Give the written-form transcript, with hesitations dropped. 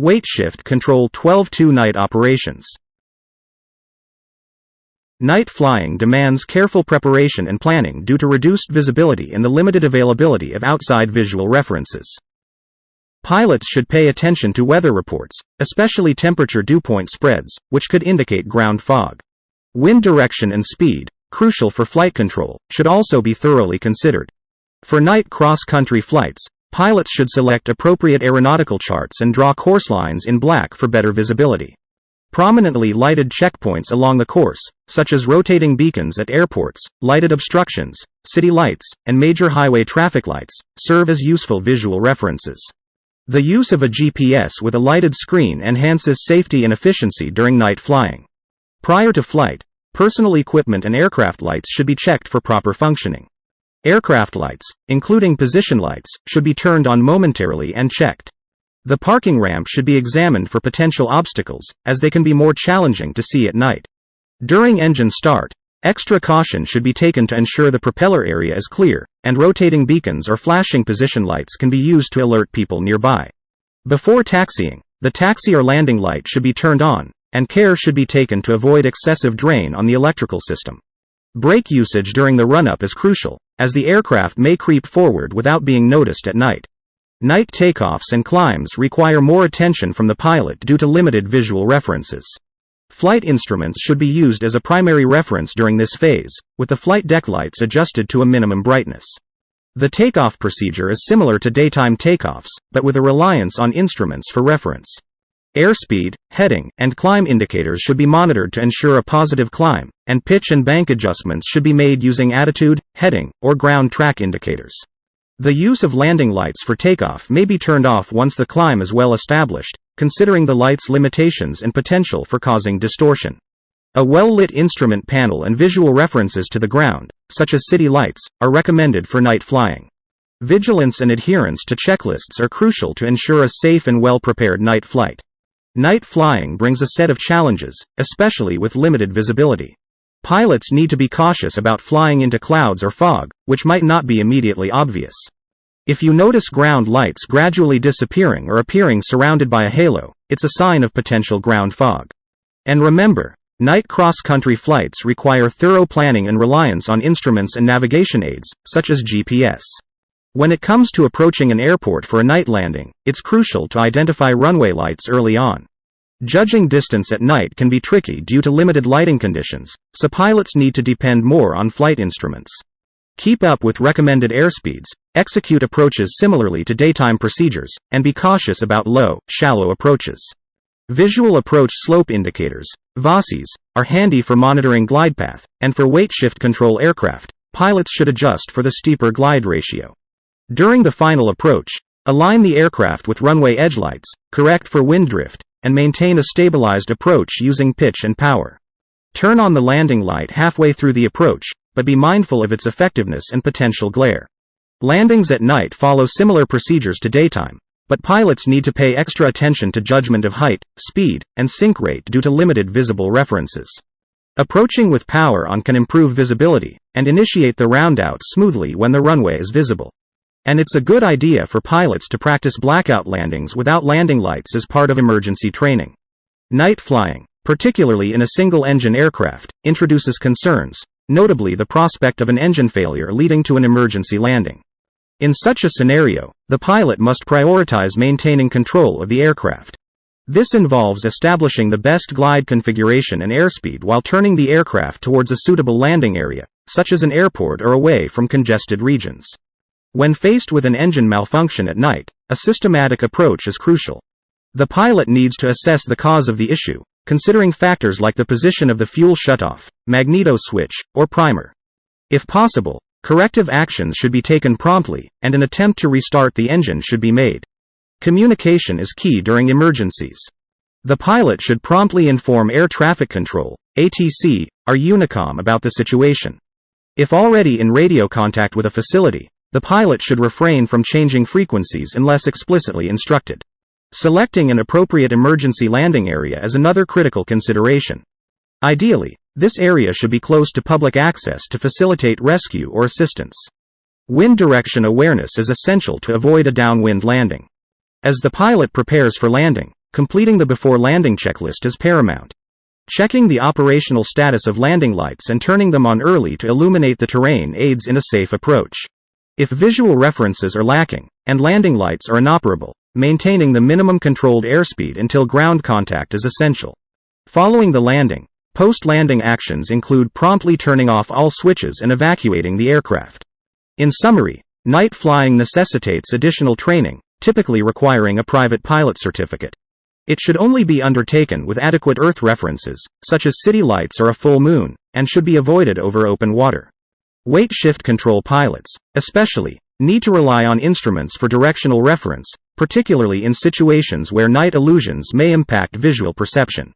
Weight shift control 12-2 night operations. Night flying demands careful preparation and planning due to reduced visibility and the limited availability of outside visual references. Pilots should pay attention to weather reports, especially temperature dew point spreads, which could indicate ground fog. Wind direction and speed, crucial for flight control, should also be thoroughly considered. For night cross-country flights, pilots should select appropriate aeronautical charts and draw course lines in black for better visibility. Prominently lighted checkpoints along the course, such as rotating beacons at airports, lighted obstructions, city lights, and major highway traffic lights, serve as useful visual references. The use of a GPS with a lighted screen enhances safety and efficiency during night flying. Prior to flight, personal equipment and aircraft lights should be checked for proper functioning. Aircraft lights, including position lights, should be turned on momentarily and checked. The parking ramp should be examined for potential obstacles, as they can be more challenging to see at night. During engine start, extra caution should be taken to ensure the propeller area is clear, and rotating beacons or flashing position lights can be used to alert people nearby. Before taxiing, the taxi or landing light should be turned on, and care should be taken to avoid excessive drain on the electrical system. Brake usage during the run-up is crucial, as the aircraft may creep forward without being noticed at night. Night takeoffs and climbs require more attention from the pilot due to limited visual references. Flight instruments should be used as a primary reference during this phase, with the flight deck lights adjusted to a minimum brightness. The takeoff procedure is similar to daytime takeoffs, but with a reliance on instruments for reference. Airspeed, heading, and climb indicators should be monitored to ensure a positive climb, and pitch and bank adjustments should be made using attitude, heading, or ground track indicators. The use of landing lights for takeoff may be turned off once the climb is well established, considering the light's limitations and potential for causing distortion. A well-lit instrument panel and visual references to the ground, such as city lights, are recommended for night flying. Vigilance and adherence to checklists are crucial to ensure a safe and well-prepared night flight. Night flying brings a set of challenges, especially with limited visibility. Pilots need to be cautious about flying into clouds or fog, which might not be immediately obvious. If you notice ground lights gradually disappearing or appearing surrounded by a halo, it's a sign of potential ground fog. And remember, night cross-country flights require thorough planning and reliance on instruments and navigation aids, such as GPS. When it comes to approaching an airport for a night landing, it's crucial to identify runway lights early on. Judging distance at night can be tricky due to limited lighting conditions, so pilots need to depend more on flight instruments. Keep up with recommended airspeeds, execute approaches similarly to daytime procedures, and be cautious about low, shallow approaches. Visual approach slope indicators, VASIs, are handy for monitoring glide path, and for weight shift control aircraft, pilots should adjust for the steeper glide ratio. During the final approach, align the aircraft with runway edge lights, correct for wind drift, and maintain a stabilized approach using pitch and power. Turn on the landing light halfway through the approach, but be mindful of its effectiveness and potential glare. Landings at night follow similar procedures to daytime, but pilots need to pay extra attention to judgment of height, speed, and sink rate due to limited visible references. Approaching with power on can improve visibility, and initiate the roundout smoothly when the runway is visible. And it's a good idea for pilots to practice blackout landings without landing lights as part of emergency training. Night flying, particularly in a single-engine aircraft, introduces concerns, notably the prospect of an engine failure leading to an emergency landing. In such a scenario, the pilot must prioritize maintaining control of the aircraft. This involves establishing the best glide configuration and airspeed while turning the aircraft towards a suitable landing area, such as an airport or away from congested regions. When faced with an engine malfunction at night, a systematic approach is crucial. The pilot needs to assess the cause of the issue, considering factors like the position of the fuel shutoff, magneto switch, or primer. If possible, corrective actions should be taken promptly, and an attempt to restart the engine should be made. Communication is key during emergencies. The pilot should promptly inform Air Traffic Control, ATC, or Unicom about the situation. If already in radio contact with a facility, the pilot should refrain from changing frequencies unless explicitly instructed. Selecting an appropriate emergency landing area is another critical consideration. Ideally, this area should be close to public access to facilitate rescue or assistance. Wind direction awareness is essential to avoid a downwind landing. As the pilot prepares for landing, completing the before landing checklist is paramount. Checking the operational status of landing lights and turning them on early to illuminate the terrain aids in a safe approach. If visual references are lacking, and landing lights are inoperable, maintaining the minimum controlled airspeed until ground contact is essential. Following the landing, post-landing actions include promptly turning off all switches and evacuating the aircraft. In summary, night flying necessitates additional training, typically requiring a private pilot certificate. It should only be undertaken with adequate Earth references, such as city lights or a full moon, and should be avoided over open water. Weight shift control pilots, especially, need to rely on instruments for directional reference, particularly in situations where night illusions may impact visual perception.